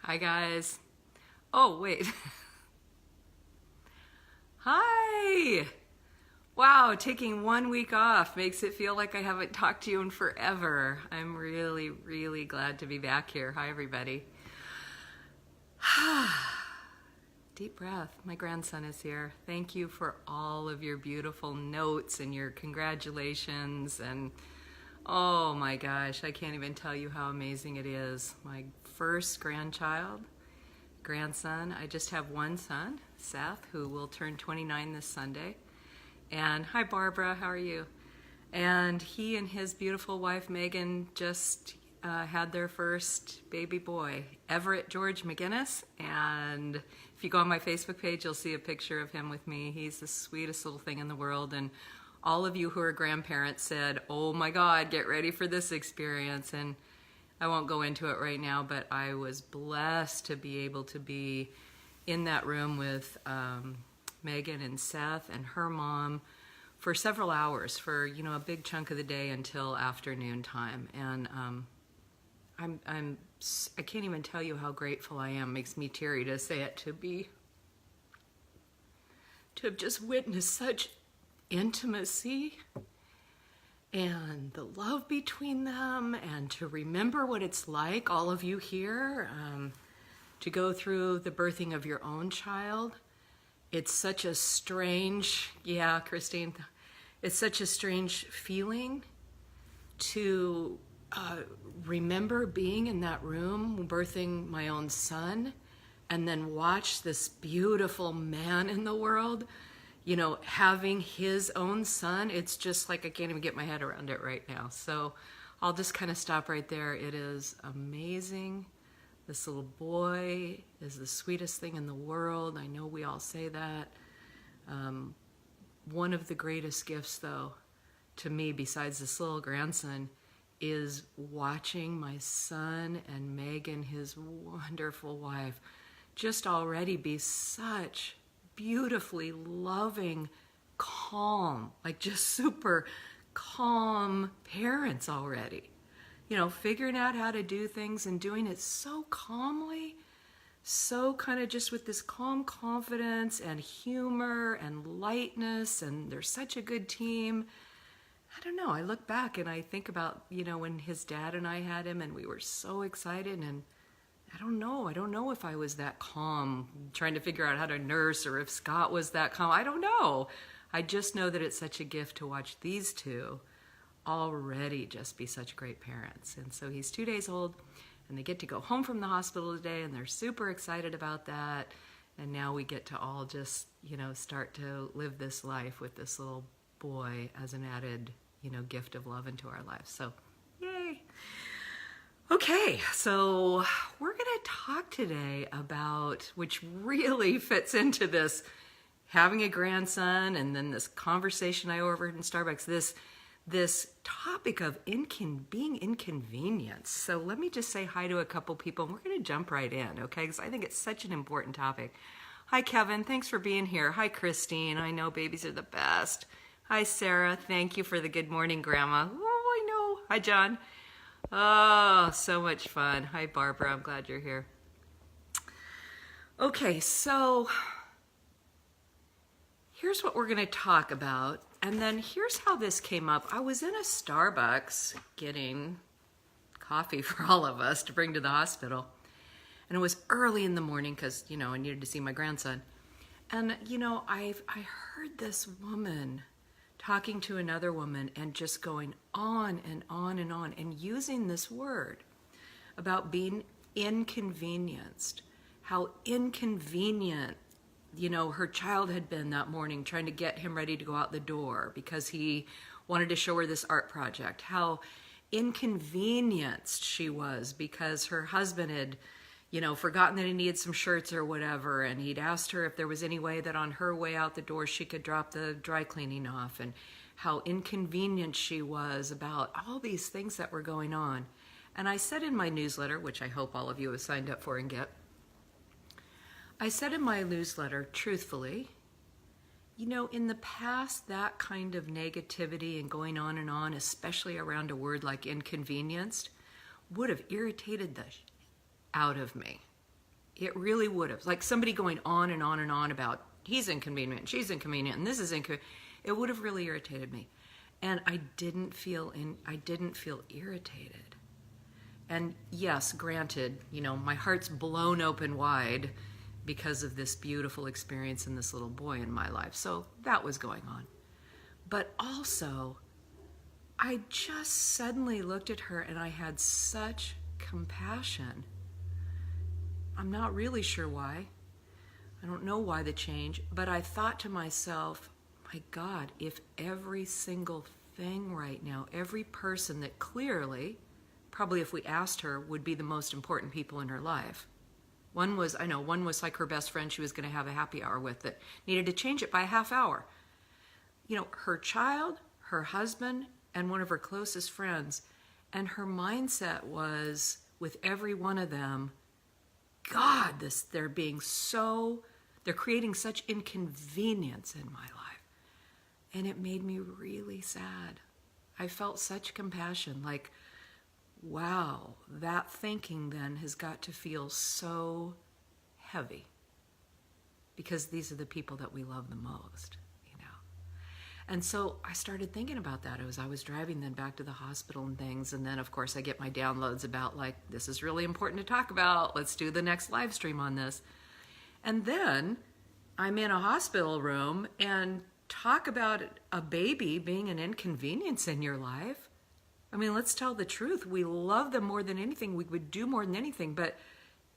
Hi guys. Oh, wait. Hi. Wow, taking 1 week off makes it feel like I haven't talked to you in forever. I'm really, really glad to be back here. Hi, everybody. Deep breath. My grandson is here. Thank you for all of your beautiful notes and your congratulations. And oh my gosh, I can't even tell you how amazing it is. My first grandson. I just have one son, Seth, who will turn 29 this Sunday. And hi, Barbara, how are you? And he and his beautiful wife, Megan, just had their first baby boy, Everett George McGinnis. And if you go on my Facebook page, you'll see a picture of him with me. He's the sweetest little thing in the world. And all of you who are grandparents said, oh my God, get ready for this experience. And I won't go into it right now, but I was blessed to be able to be in that room with Megan and Seth and her mom for several hours, for a big chunk of the day until afternoon time. And I can't even tell you how grateful I am. It makes me teary to say it, to have just witnessed such intimacy and the love between them, and to remember what it's like, all of you here, to go through the birthing of your own child. It's such a strange, yeah, Christine, it's such a strange feeling to remember being in that room, birthing my own son, and then watch this beautiful man in the world, having his own son. It's just like I can't even get my head around it right now. So I'll just kind of stop right there. It is amazing. This little boy is the sweetest thing in the world. I know we all say that. One of the greatest gifts, though, to me, besides this little grandson, is watching my son and Megan, his wonderful wife, just already be such beautifully loving, calm, like just super calm parents already. Figuring out how to do things and doing it so calmly, so kind of just with this calm confidence and humor and lightness, and they're such a good team. I don't know, I look back and I think about, when his dad and I had him and we were so excited, and I don't know if I was that calm trying to figure out how to nurse, or if Scott was that calm. I don't know. I just know that it's such a gift to watch these two already just be such great parents. And so he's 2 days old, and they get to go home from the hospital today, and they're super excited about that. And now we get to all just, start to live this life with this little boy as an added, gift of love into our lives. So, yay. Okay, so we're going to talk today about, which really fits into this having a grandson and then this conversation I overheard in Starbucks, this topic of being inconvenienced. So let me just say hi to a couple people, and we're going to jump right in, okay? Because I think it's such an important topic. Hi, Kevin. Thanks for being here. Hi, Christine. I know babies are the best. Hi, Sarah. Thank you for the good morning, Grandma. Oh, I know. Hi, John. Oh, so much fun. Hi, Barbara. I'm glad you're here. Okay, so here's what we're going to talk about. And then here's how this came up. I was in a Starbucks getting coffee for all of us to bring to the hospital. And it was early in the morning because, I needed to see my grandson. And, I heard this woman talking to another woman and just going on and on and on and using this word about being inconvenienced, how inconvenient, her child had been that morning trying to get him ready to go out the door because he wanted to show her this art project, how inconvenienced she was because her husband had forgotten that he needed some shirts or whatever, and he'd asked her if there was any way that on her way out the door she could drop the dry cleaning off, and how inconvenient she was about all these things that were going on. And I said in my newsletter, which I hope all of you have signed up for and get, I said in my newsletter, truthfully, in the past, that kind of negativity and going on and on, especially around a word like inconvenienced, would have irritated the out of me. It really would have. Like somebody going on and on and on about he's inconvenient, she's inconvenient, and this is inconvenient. It would have really irritated me. And I didn't feel irritated. And yes, granted, my heart's blown open wide because of this beautiful experience and this little boy in my life. So that was going on. But also, I just suddenly looked at her and I had such compassion. I'm not really sure why. I don't know why the change, but I thought to myself, my God, if every single thing right now, every person that clearly, probably if we asked her, would be the most important people in her life. One was like her best friend she was going to have a happy hour with that needed to change it by a half hour. Her child, her husband, and one of her closest friends. And her mindset was, with every one of them, God, they're creating such inconvenience in my life. And it made me really sad. I felt such compassion, like, wow, that thinking then has got to feel so heavy because these are the people that we love the most. And so I started thinking about that as I was driving then back to the hospital and things. And then, of course, I get my downloads about, like, this is really important to talk about. Let's do the next live stream on this. And then I'm in a hospital room and talk about a baby being an inconvenience in your life. I mean, let's tell the truth. We love them more than anything. We would do more than anything. But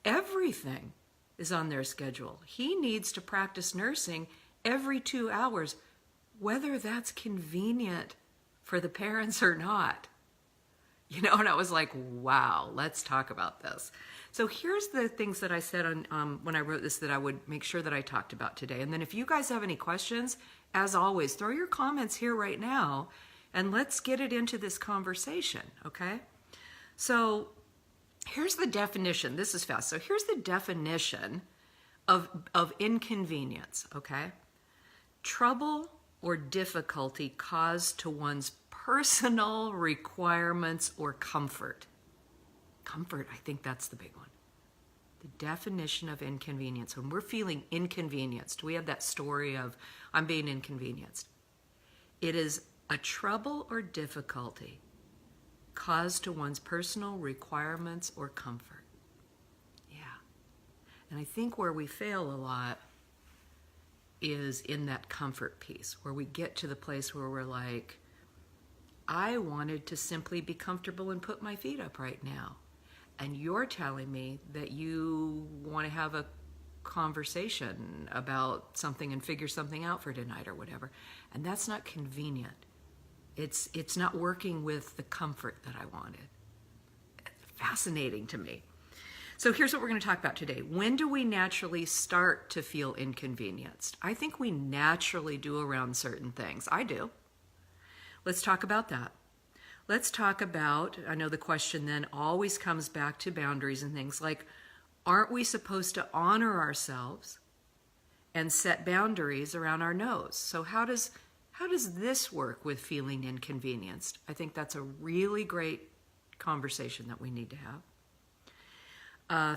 everything is on their schedule. He needs to practice nursing every 2 hours, whether that's convenient for the parents or not. And I was like, wow, let's talk about this. So here's the things that I said on when I wrote this that I would make sure that I talked about today. And then if you guys have any questions, as always, throw your comments here right now, and let's get it into this conversation, okay? So here's the definition. This is fast. So here's the definition of inconvenience, okay? Trouble or difficulty caused to one's personal requirements or comfort. Comfort, I think that's the big one. The definition of inconvenience. When we're feeling inconvenienced, we have that story of, I'm being inconvenienced. It is a trouble or difficulty caused to one's personal requirements or comfort. Yeah. And I think where we fail a lot is in that comfort piece, where we get to the place where we're like, I wanted to simply be comfortable and put my feet up right now. And you're telling me that you want to have a conversation about something and figure something out for tonight or whatever. And that's not convenient. It's not working with the comfort that I wanted. Fascinating to me. So here's what we're going to talk about today. When do we naturally start to feel inconvenienced? I think we naturally do around certain things. I do. Let's talk about that. Let's talk about, I know the question then always comes back to boundaries and things like, aren't we supposed to honor ourselves and set boundaries around our nose? So how does this work with feeling inconvenienced? I think that's a really great conversation that we need to have.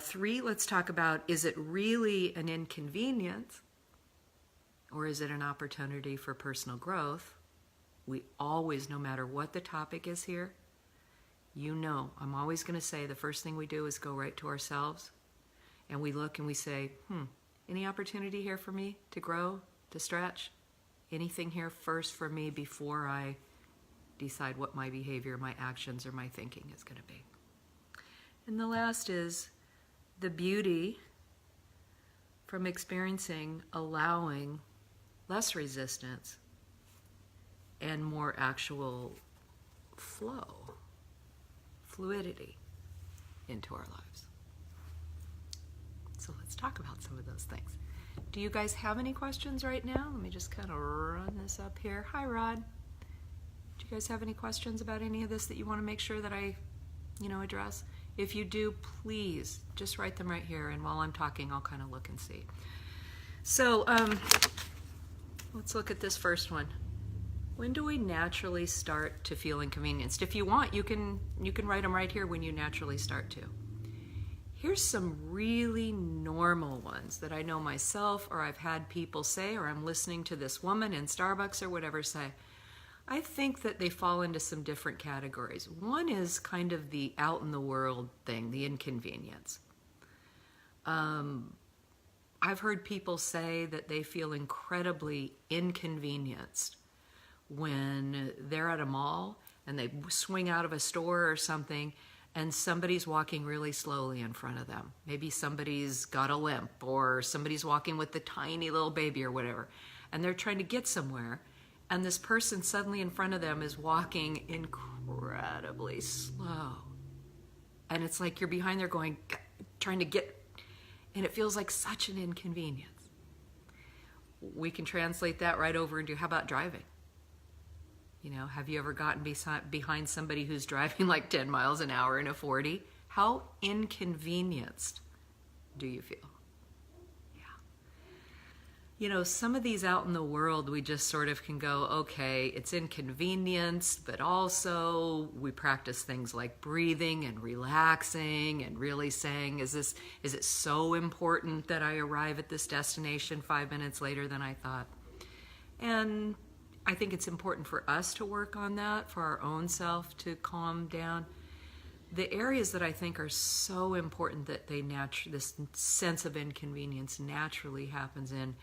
3, let's talk about, is it really an inconvenience or is it an opportunity for personal growth? We always, no matter what the topic is here, I'm always going to say the first thing we do is go right to ourselves and we look and we say, any opportunity here for me to grow, to stretch? Anything here first for me before I decide what my behavior, my actions, or my thinking is going to be? And the last is the beauty from allowing less resistance and more actual fluidity into our lives. So let's talk about some of those things. Do you guys have any questions right now? Let me just kind of run this up here. Hi, Rod. Do you guys have any questions about any of this that you want to make sure that I, address? If you do, please just write them right here, and while I'm talking, I'll kind of look and see. So let's look at this first one. When do we naturally start to feel inconvenienced? If you want, you can write them right here when you naturally start to. Here's some really normal ones that I know myself, or I've had people say, or I'm listening to this woman in Starbucks or whatever say. I think that they fall into some different categories. One is kind of the out in the world thing, the inconvenience. I've heard people say that they feel incredibly inconvenienced when they're at a mall and they swing out of a store or something and somebody's walking really slowly in front of them. Maybe somebody's got a limp, or somebody's walking with the tiny little baby or whatever, and they're trying to get somewhere, and this person suddenly in front of them is walking incredibly slow. And it's like you're behind there going, trying to get, and it feels like such an inconvenience. We can translate that right over into, how about driving? You know, have you ever gotten behind somebody who's driving like 10 miles an hour in a 40? How inconvenienced do you feel? Yeah. You know, some of these out in the world, we just sort of can go, okay, it's inconvenienced, but also we practice things like breathing and relaxing and really saying, is it so important that I arrive at this destination 5 minutes later than I thought? And I think it's important for us to work on that, for our own self to calm down. The areas that I think are so important that this sense of inconvenience naturally happens in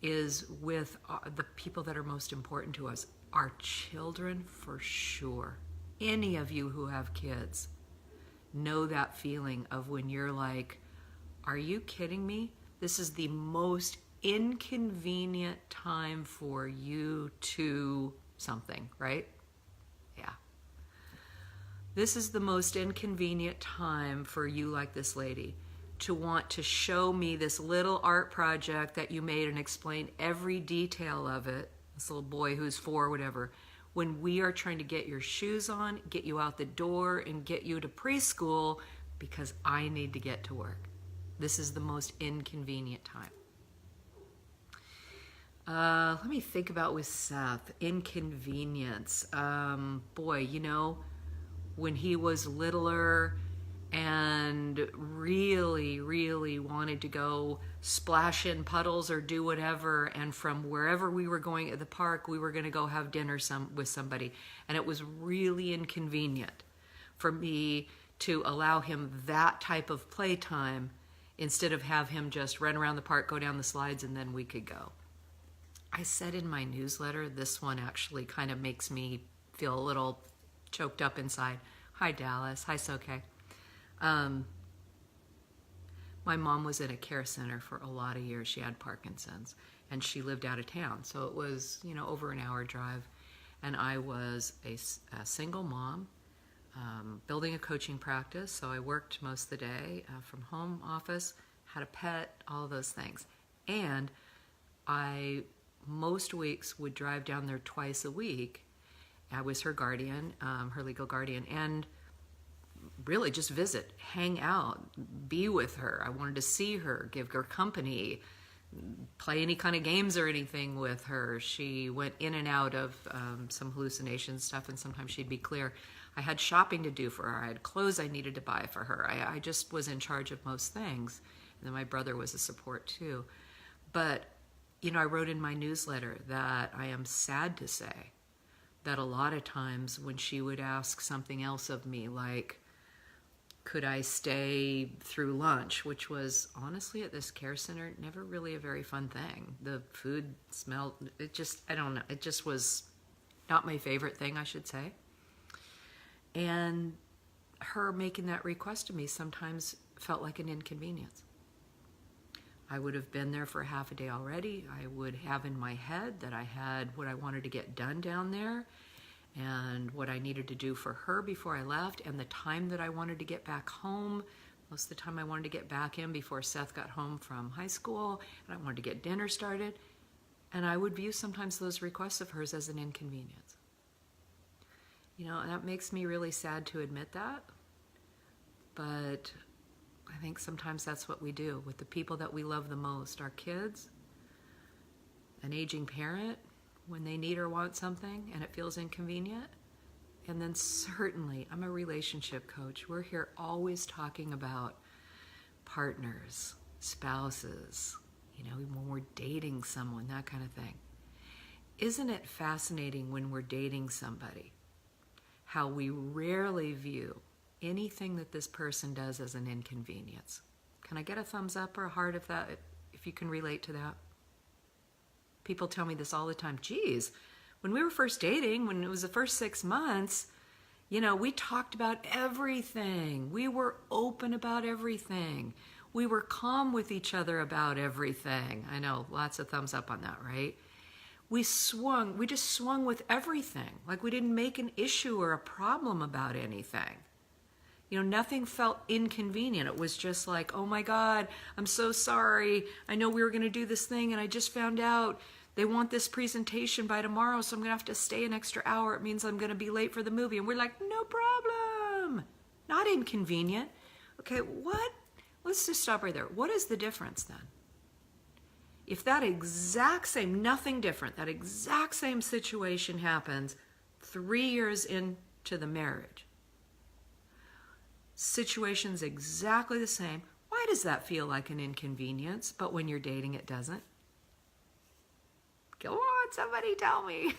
is with the people that are most important to us. Our children, for sure. Any of you who have kids know that feeling of when you're like, are you kidding me? This is the most inconvenient time for you to something, right? Yeah. This is the most inconvenient time for you, like this lady, to want to show me this little art project that you made and explain every detail of it, this little boy who's 4 or whatever, when we are trying to get your shoes on, get you out the door, and get you to preschool because I need to get to work. This is the most inconvenient time. Let me think about with Seth, inconvenience. Boy, you know, when he was littler and really, really wanted to go splash in puddles or do whatever, and from wherever we were going at the park, we were going to go have dinner with somebody. And it was really inconvenient for me to allow him that type of playtime instead of have him just run around the park, go down the slides, and then we could go. I said in my newsletter, this one actually kind of makes me feel a little choked up inside. Hi, Dallas. Hi, Soke. My mom was in a care center for a lot of years. She had Parkinson's, and she lived out of town. So it was, you know, over an hour drive. And I was a single mom, building a coaching practice. So I worked most of the day from home office, had a pet, all those things. And I most weeks would drive down there twice a week. I was her guardian, her legal guardian, and really just visit, hang out, be with her. I wanted to see her, give her company, play any kind of games or anything with her. She went in and out of some hallucination stuff, and sometimes she'd be clear. I had shopping to do for her. I had clothes I needed to buy for her. I just was in charge of most things. And then my brother was a support too. But you know, I wrote in my newsletter that I am sad to say that a lot of times when she would ask something else of me, like, could I stay through lunch, which was honestly at this care center never really a very fun thing. The food smelled, it just, I don't know, it just was not my favorite thing, I should say. And her making that request of me sometimes felt like an inconvenience. I would have been there for half a day already. I would have in my head that I had what I wanted to get done down there and what I needed to do for her before I left, and the time that I wanted to get back home. Most of the time I wanted to get back in before Seth got home from high school, and I wanted to get dinner started. And I would view sometimes those requests of hers as an inconvenience. You know, and that makes me really sad to admit that, but I think sometimes that's what we do with the people that we love the most, our kids, an aging parent, when they need or want something and it feels inconvenient. And then certainly, I'm a relationship coach. We're here always talking about partners, spouses, when we're dating someone, that kind of thing. Isn't it fascinating when we're dating somebody, how we rarely view anything that this person does as an inconvenience? Can I get a thumbs up or a heart if you can relate to that? People tell me this all the time. Geez, when we were first dating, when it was the first 6 months, we talked about everything. We were open about everything. We were calm with each other about everything. I know, lots of thumbs up on that, right? We just swung with everything. Like we didn't make an issue or a problem about anything. Nothing felt inconvenient. It was just like, oh my God, I'm so sorry. I know we were going to do this thing and I just found out they want this presentation by tomorrow, so I'm going to have to stay an extra hour. It means I'm going to be late for the movie. And we're like, no problem. Not inconvenient. Okay, what? Let's just stop right there. What is the difference then? If that exact same, nothing different, that exact same situation happens 3 years into the marriage, situation's exactly the same, why does that feel like an inconvenience, but when you're dating it doesn't? Go on, somebody tell me.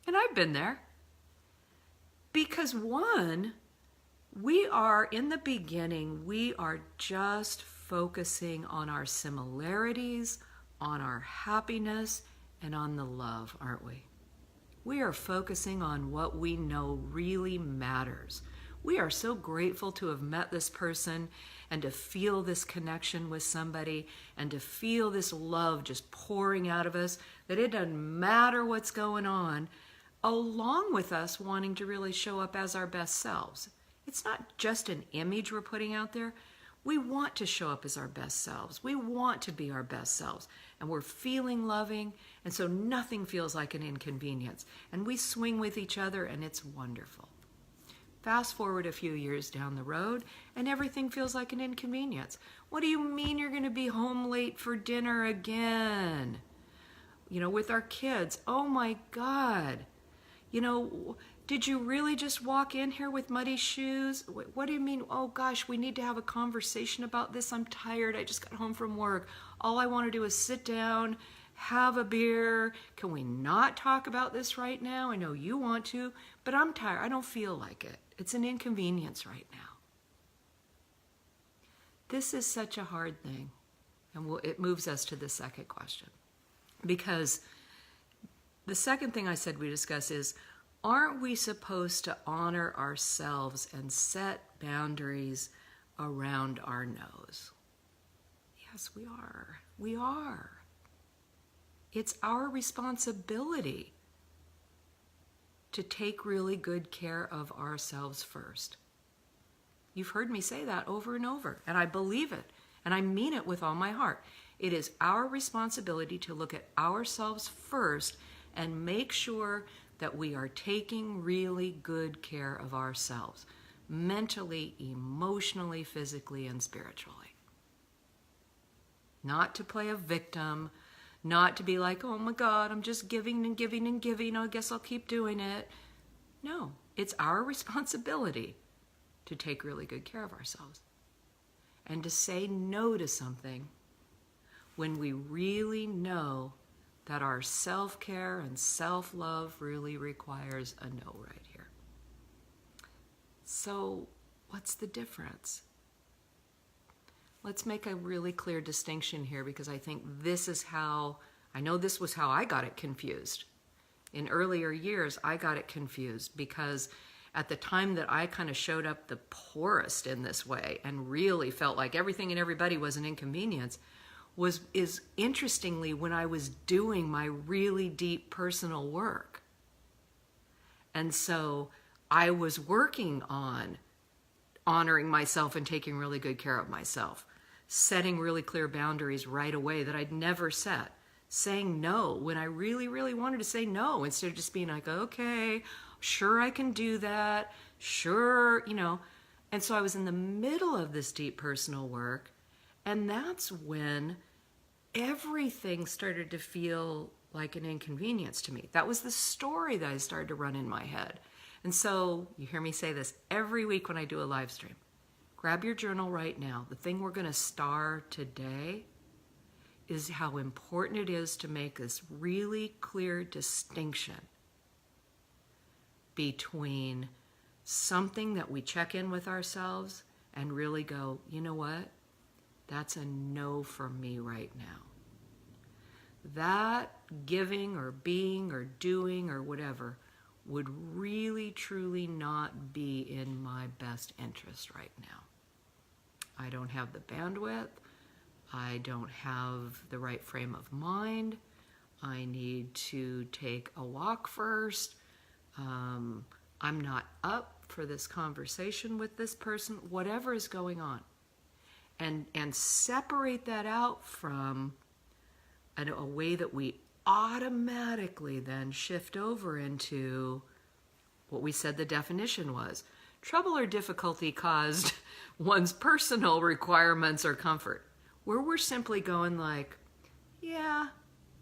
And I've been there. Because one, we are, in the beginning, we are just focusing on our similarities, on our happiness, and on the love, aren't we? We are focusing on what we know really matters. We are so grateful to have met this person and to feel this connection with somebody and to feel this love just pouring out of us, that it doesn't matter what's going on, along with us wanting to really show up as our best selves. It's not just an image we're putting out there. We want to show up as our best selves. We want to be our best selves. And we're feeling loving, and so nothing feels like an inconvenience. And we swing with each other, and it's wonderful. Fast forward a few years down the road, and everything feels like an inconvenience. What do you mean you're going to be home late for dinner again? With our kids. Oh my God. Did you really just walk in here with muddy shoes? What do you mean? Oh gosh, we need to have a conversation about this. I'm tired. I just got home from work. All I want to do is sit down, have a beer. Can we not talk about this right now? I know you want to, but I'm tired. I don't feel like it. It's an inconvenience right now. This is such a hard thing. And it moves us to the second question. Because the second thing I said we discuss is, aren't we supposed to honor ourselves and set boundaries around our nose? Yes, we are. We are. It's our responsibility to take really good care of ourselves first. You've heard me say that over and over, and I believe it, and I mean it with all my heart. It is our responsibility to look at ourselves first and make sure that we are taking really good care of ourselves, mentally, emotionally, physically, and spiritually. Not to play a victim, not to be like, oh my God, I'm just giving and giving and giving, I guess I'll keep doing it. No, it's our responsibility to take really good care of ourselves and to say no to something when we really know that our self-care and self-love really requires a no right here. So what's the difference? Let's make a really clear distinction here, because I think this was how I got it confused. In earlier years, I got it confused because at the time that I kind of showed up the poorest in this way and really felt like everything and everybody was an inconvenience is interestingly when I was doing my really deep personal work. And so I was working on honoring myself and taking really good care of myself, setting really clear boundaries right away that I'd never set, saying no when I really, really wanted to say no, instead of just being like, okay, sure I can do that, sure, And so I was in the middle of this deep personal work, and that's when everything started to feel like an inconvenience to me. That was the story that I started to run in my head. And so you hear me say this every week when I do a live stream. Grab your journal right now. The thing we're going to star today is how important it is to make this really clear distinction between something that we check in with ourselves and really go, you know what? That's a no for me right now. That giving or being or doing or whatever would really, truly not be in my best interest right now. I don't have the bandwidth. I don't have the right frame of mind. I need to take a walk first. I'm not up for this conversation with this person, whatever is going on. And separate that out from a way that we automatically then shift over into what we said the definition was. Trouble or difficulty caused one's personal requirements or comfort. Where we're simply going like, yeah,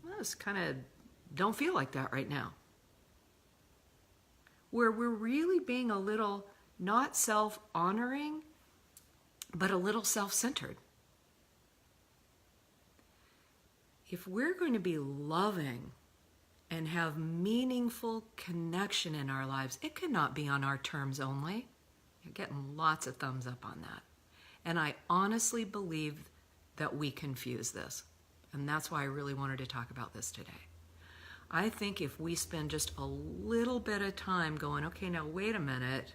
I just kind of don't feel like that right now. Where we're really being a little not self-honoring, but a little self-centered. If we're going to be loving and have meaningful connection in our lives, it cannot be on our terms only. You're getting lots of thumbs up on that. And I honestly believe that we confuse this. And that's why I really wanted to talk about this today. I think if we spend just a little bit of time going, okay, now wait a minute,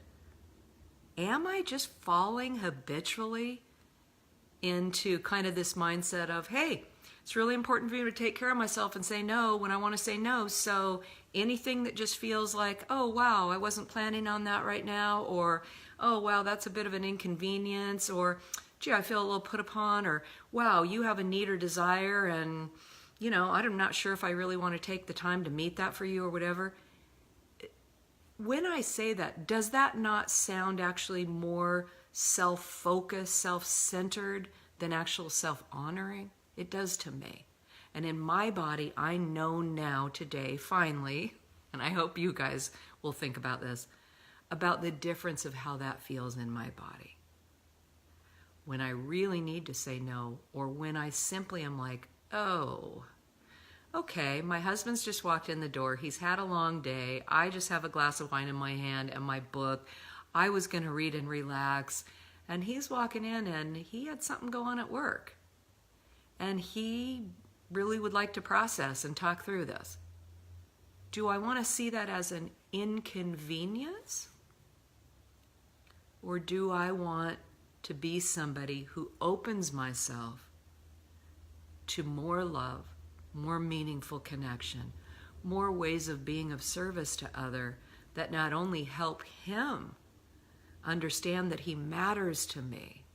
am I just falling habitually into kind of this mindset of, hey, it's really important for me to take care of myself and say no when I want to say no. So anything that just feels like, oh, wow, I wasn't planning on that right now, or, oh, wow, that's a bit of an inconvenience, or, gee, I feel a little put upon, or, wow, you have a need or desire, and, you know, I'm not sure if I really want to take the time to meet that for you or whatever. When I say that, does that not sound actually more self-focused, self-centered than actual self-honoring? It does to me. And in my body, I know now today, finally, and I hope you guys will think about this, about the difference of how that feels in my body. When I really need to say no, or when I simply am like, oh, okay, my husband's just walked in the door. He's had a long day. I just have a glass of wine in my hand and my book. I was going to read and relax. And he's walking in and he had something go on at work. And he really would like to process and talk through this. Do I want to see that as an inconvenience? Or do I want to be somebody who opens myself to more love, more meaningful connection, more ways of being of service to other that not only help him understand that he matters to me,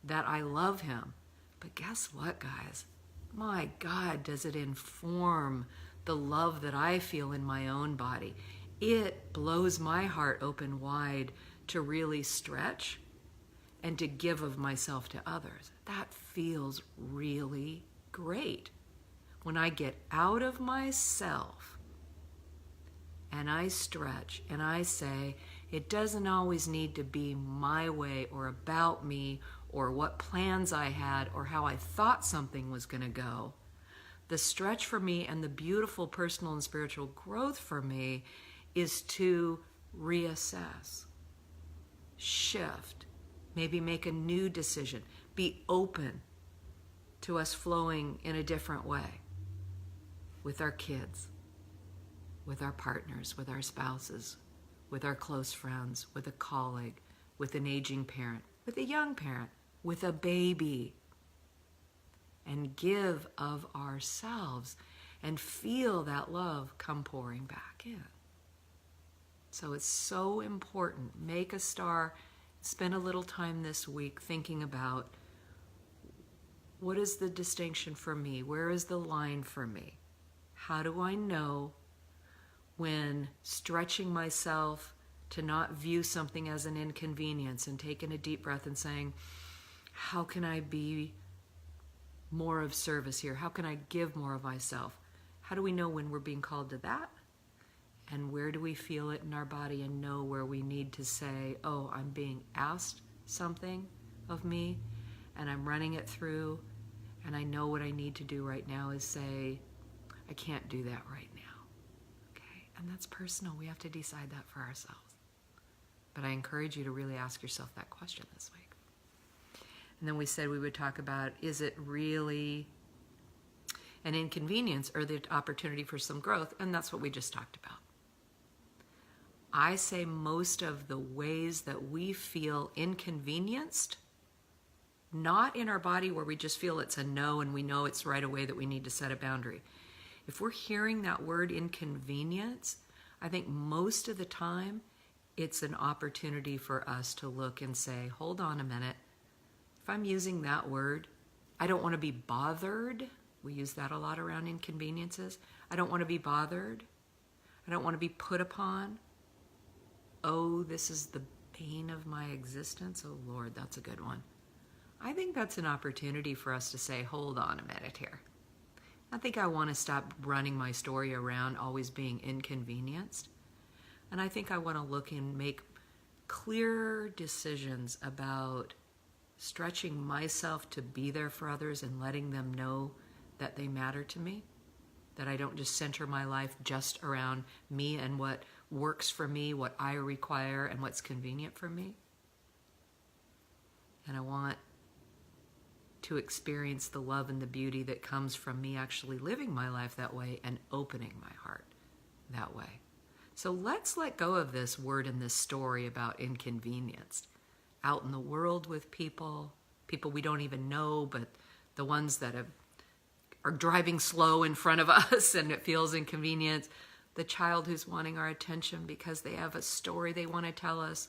that I love him, but guess what, guys? My God, does it inform the love that I feel in my own body. It blows my heart open wide to really stretch and to give of myself to others. That feels really great. When I get out of myself and I stretch and I say, it doesn't always need to be my way or about me or what plans I had or how I thought something was going to go. The stretch for me and the beautiful personal and spiritual growth for me is to reassess, shift, maybe make a new decision, be open to us flowing in a different way with our kids, with our partners, with our spouses, with our close friends, with a colleague, with an aging parent, with a young parent, with a baby, and give of ourselves and feel that love come pouring back in. So it's so important. Make a star. Spend a little time this week thinking about what is the distinction for me? Where is the line for me? How do I know when stretching myself to not view something as an inconvenience and taking a deep breath and saying, how can I be more of service here? How can I give more of myself? How do we know when we're being called to that? And where do we feel it in our body and know where we need to say, oh, I'm being asked something of me and I'm running it through, and I know what I need to do right now is say, I can't do that right now. Okay? And that's personal. We have to decide that for ourselves. But I encourage you to really ask yourself that question this week. And then we said we would talk about, is it really an inconvenience or the opportunity for some growth? And that's what we just talked about. I say most of the ways that we feel inconvenienced, not in our body where we just feel it's a no and we know it's right away that we need to set a boundary. If we're hearing that word inconvenience, I think most of the time it's an opportunity for us to look and say, hold on a minute. If I'm using that word, I don't want to be bothered. We use that a lot around inconveniences. I don't want to be bothered. I don't want to be put upon. Oh, this is the bane of my existence. Oh, Lord, that's a good one. I think that's an opportunity for us to say, hold on a minute here. I think I want to stop running my story around always being inconvenienced. And I think I want to look and make clear decisions about stretching myself to be there for others and letting them know that they matter to me, that I don't just center my life just around me and what works for me, what I require, and what's convenient for me. And I want to experience the love and the beauty that comes from me actually living my life that way and opening my heart that way. So let's let go of this word and this story about inconvenienced. Out in the world with people we don't even know, but the ones that are driving slow in front of us and it feels inconvenient. The child who's wanting our attention because they have a story they want to tell us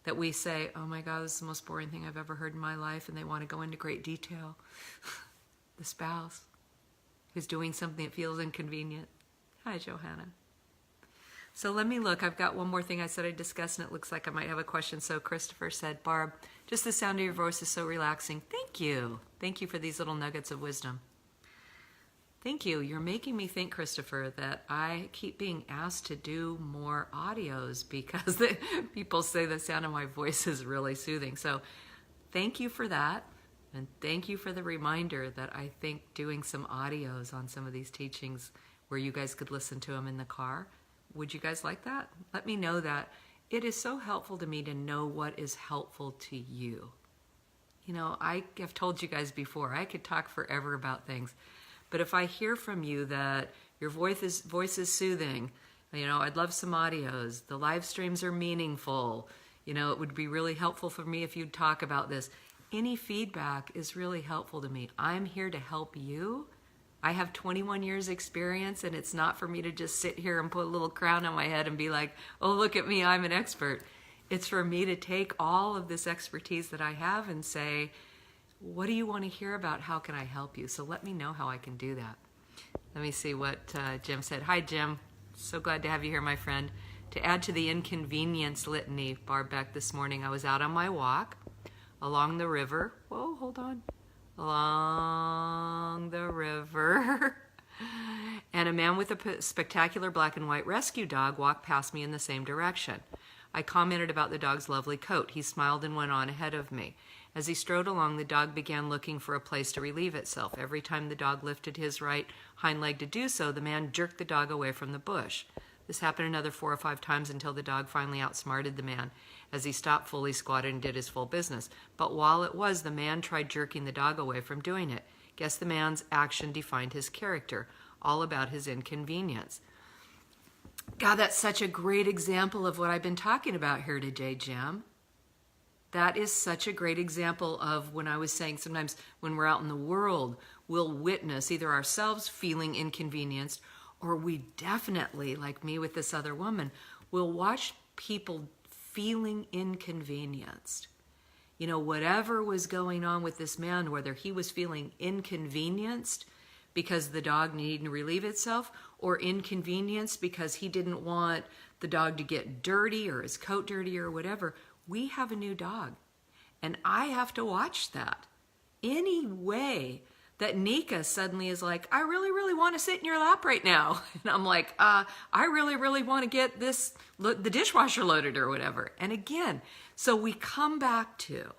that we say, oh my God, this is the most boring thing I've ever heard in my life, and they want to go into great detail. The spouse who's doing something that feels inconvenient. Hi, Johanna. So let me look. I've got one more thing I said I'd discuss, and it looks like I might have a question. So Christopher said, Barb, just the sound of your voice is so relaxing. Thank you. Thank you for these little nuggets of wisdom. Thank you. You're making me think, Christopher, that I keep being asked to do more audios because people say the sound of my voice is really soothing. So thank you for that. And thank you for the reminder that I think doing some audios on some of these teachings where you guys could listen to them in the car. Would you guys like that? Let me know that. It is so helpful to me to know what is helpful to you. You know, I have told you guys before, I could talk forever about things. But if I hear from you that your voice is soothing, you know, I'd love some audios. The live streams are meaningful. You know, it would be really helpful for me if you'd talk about this. Any feedback is really helpful to me. I'm here to help you. I have 21 years experience, and it's not for me to just sit here and put a little crown on my head and be like, oh, look at me, I'm an expert. It's for me to take all of this expertise that I have and say, what do you want to hear about? How can I help you? So let me know how I can do that. Let me see what Jim said. Hi, Jim. So glad to have you here, my friend. To add to the inconvenience litany, Barb Beck, this morning I was out on my walk along the river. Whoa, hold on. Along the river. And a man with a spectacular black and white rescue dog walked past me in the same direction. I commented about the dog's lovely coat. He smiled and went on ahead of me. As he strode along, the dog began looking for a place to relieve itself. Every time the dog lifted his right hind leg to do so, the man jerked the dog away from the bush. This happened another 4 or 5 times until the dog finally outsmarted the man as he stopped, fully squatted, and did his full business. But while it was, the man tried jerking the dog away from doing it. Guess the man's action defined his character, all about his inconvenience. God, that's such a great example of what I've been talking about here today, Jim. That is such a great example of when I was saying sometimes when we're out in the world, we'll witness either ourselves feeling inconvenienced, or we definitely, like me with this other woman, will watch people feeling inconvenienced. You know, whatever was going on with this man, whether he was feeling inconvenienced because the dog needed to relieve itself, or inconvenienced because he didn't want the dog to get dirty or his coat dirty or whatever, we have a new dog. And I have to watch that. Any way that Nika suddenly is like, I really, really want to sit in your lap right now. And I'm like, I really, really want to get the dishwasher loaded or whatever. And again, so we come back to,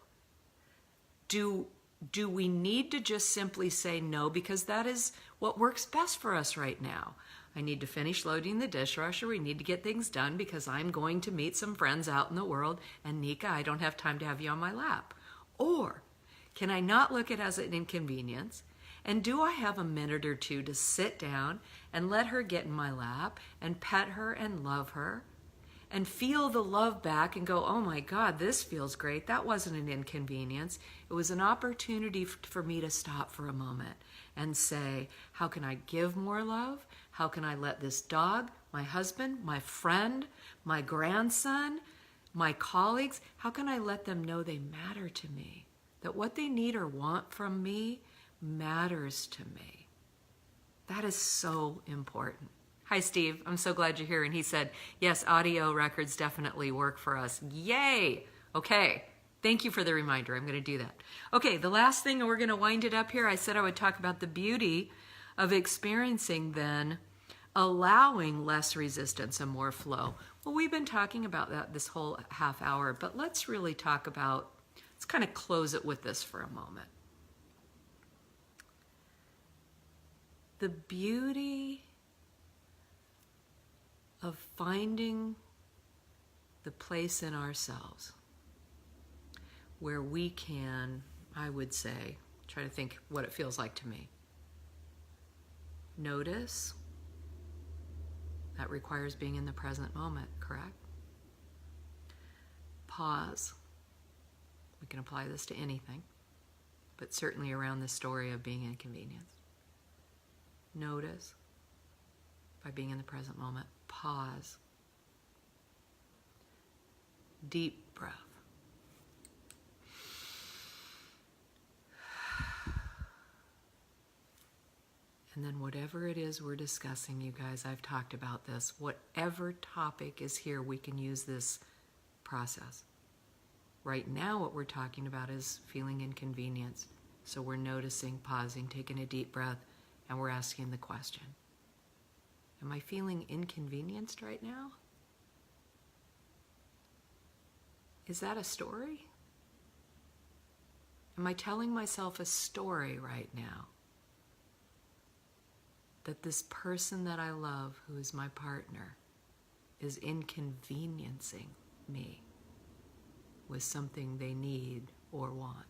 do we need to just simply say no because that is what works best for us right now? I need to finish loading the dishwasher. We need to get things done because I'm going to meet some friends out in the world. And Nika, I don't have time to have you on my lap. Or can I not look at it as an inconvenience? And do I have a minute or two to sit down and let her get in my lap and pet her and love her and feel the love back and go, oh my God, this feels great. That wasn't an inconvenience. It was an opportunity for me to stop for a moment and say, how can I give more love? How can I let this dog, my husband, my friend, my grandson, my colleagues, how can I let them know they matter to me? That what they need or want from me matters to me. That is so important. Hi, Steve. I'm so glad you're here. And he said, yes, audio records definitely work for us. Yay! Okay. Thank you for the reminder. I'm going to do that. Okay, the last thing, and we're going to wind it up here. I said I would talk about the beauty of experiencing then allowing less resistance and more flow. Well, we've been talking about that this whole half hour, but let's really talk about, let's kind of close it with this for a moment. The beauty of finding the place in ourselves where we can, I would say, try to think what it feels like to me. Notice. That requires being in the present moment, correct? Pause. We can apply this to anything, but certainly around the story of being inconvenienced. Notice by being in the present moment. Pause. Deep breath. And then whatever it is we're discussing, you guys, I've talked about this. Whatever topic is here, we can use this process. Right now, what we're talking about is feeling inconvenienced. So we're noticing, pausing, taking a deep breath, and we're asking the question. Am I feeling inconvenienced right now? Is that a story? Am I telling myself a story right now? That this person that I love, who is my partner, is inconveniencing me with something they need or want.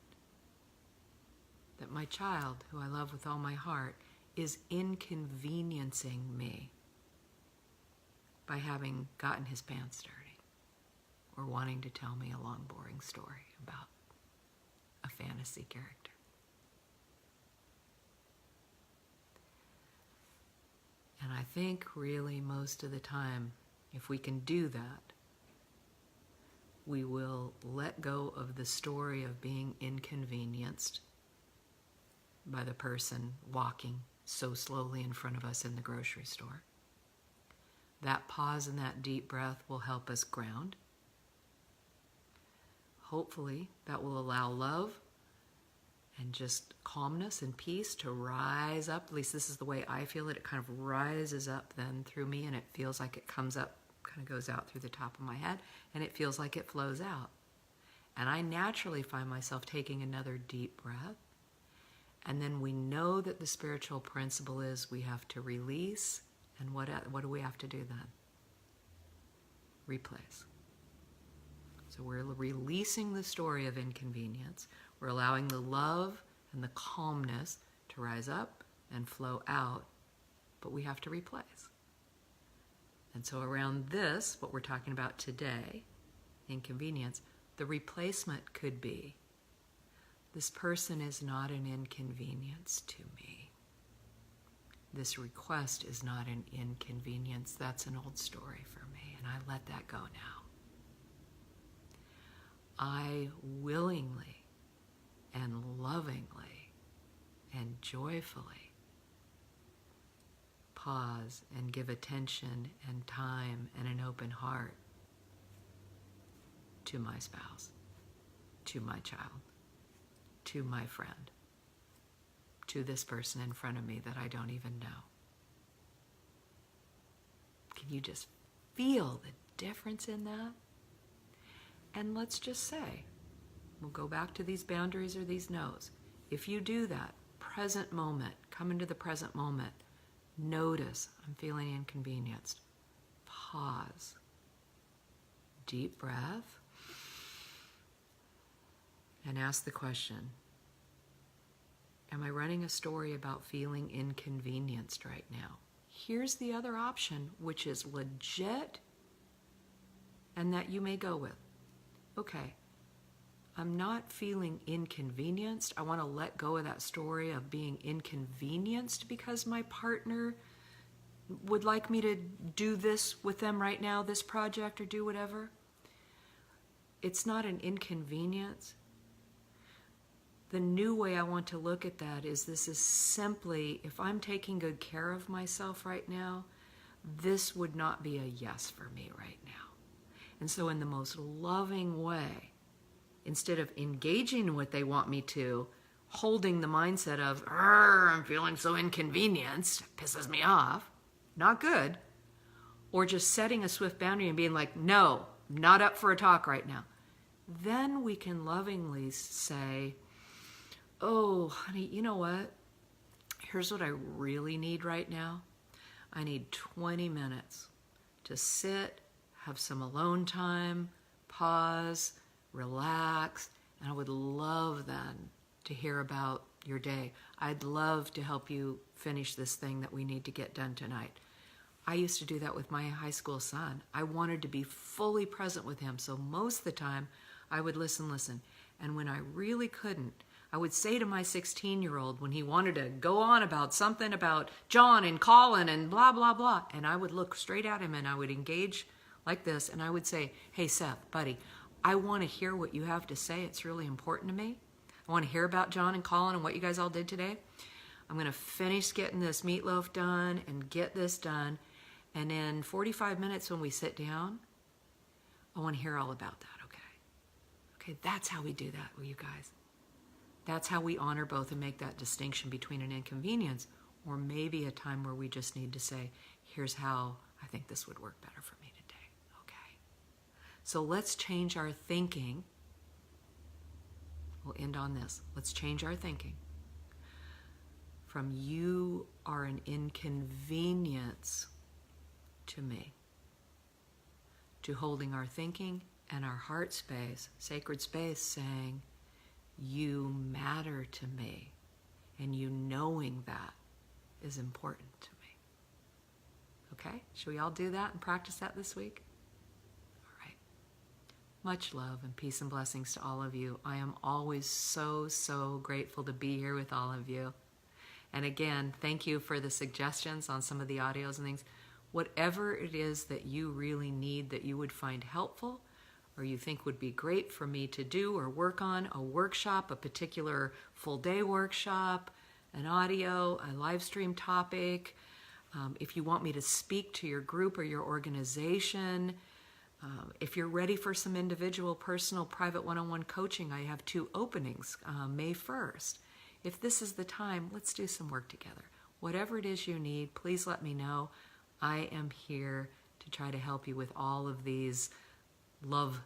That my child, who I love with all my heart, is inconveniencing me by having gotten his pants dirty or wanting to tell me a long, boring story about a fantasy character. And I think really most of the time, if we can do that, we will let go of the story of being inconvenienced by the person walking so slowly in front of us in the grocery store. That pause and that deep breath will help us ground. Hopefully, that will allow love and just calmness and peace to rise up. At least this is the way I feel it. It kind of rises up then through me, and it feels like it comes up, kind of goes out through the top of my head, and it feels like it flows out. And I naturally find myself taking another deep breath. And then we know that the spiritual principle is we have to release. And what do we have to do then? Replace. So we're releasing the story of inconvenience. We're allowing the love and the calmness to rise up and flow out, but we have to replace. And so around this, what we're talking about today, inconvenience, the replacement could be, this person is not an inconvenience to me. This request is not an inconvenience. That's an old story for me, and I let that go now. I willingly and lovingly and joyfully pause and give attention and time and an open heart to my spouse, to my child, to my friend. to this person in front of me that I don't even know? Can you just feel the difference in that? And let's just say, we'll go back to these boundaries or these no's. If you do that, present moment, come into the present moment, notice I'm feeling inconvenienced. Pause. Deep breath. And ask the question, am I running a story about feeling inconvenienced right now? Here's the other option, which is legit and that you may go with. Okay, I'm not feeling inconvenienced. I want to let go of that story of being inconvenienced because my partner would like me to do this with them right now, this project, or do whatever. It's not an inconvenience. The new way I want to look at that is this is simply, if I'm taking good care of myself right now, this would not be a yes for me right now. And so in the most loving way, instead of engaging in what they want me to, holding the mindset of, I'm feeling so inconvenienced, pisses me off, not good, or just setting a swift boundary and being like, no, not up for a talk right now, then we can lovingly say, oh, honey, you know what? Here's what I really need right now. I need 20 minutes to sit, have some alone time, pause, relax, and I would love then to hear about your day. I'd love to help you finish this thing that we need to get done tonight. I used to do that with my high school son. I wanted to be fully present with him, so most of the time I would listen. And when I really couldn't, I would say to my 16-year-old when he wanted to go on about something about John and Colin and blah, blah, blah, and I would look straight at him and I would engage like this, and I would say, hey, Seth, buddy, I want to hear what you have to say. It's really important to me. I want to hear about John and Colin and what you guys all did today. I'm going to finish getting this meatloaf done and get this done. And in 45 minutes when we sit down, I want to hear all about that, okay? Okay, that's how we do that with you guys. That's how we honor both and make that distinction between an inconvenience or maybe a time where we just need to say, here's how I think this would work better for me today, okay? So let's change our thinking. We'll end on this. Let's change our thinking from you are an inconvenience to me, to holding our thinking and our heart space, sacred space, saying, you matter to me, and you knowing that is important to me. Okay? Should we all do that and practice that this week? All right. Much love and peace and blessings to all of you. I am always so, so grateful to be here with all of you. And again, thank you for the suggestions on some of the audios and things. Whatever it is that you really need that you would find helpful or you think would be great for me to do or work on, a workshop, a particular full-day workshop, an audio, a live stream topic, if you want me to speak to your group or your organization, if you're ready for some individual, personal, private one-on-one coaching, I have 2 openings, May 1st. If this is the time, let's do some work together. Whatever it is you need, please let me know. I am here to try to help you with all of these love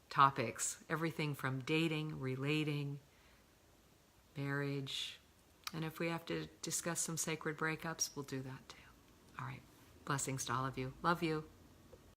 topics, everything from dating, relating, marriage, and if we have to discuss some sacred breakups, we'll do that too. All right. Blessings to all of you. Love you.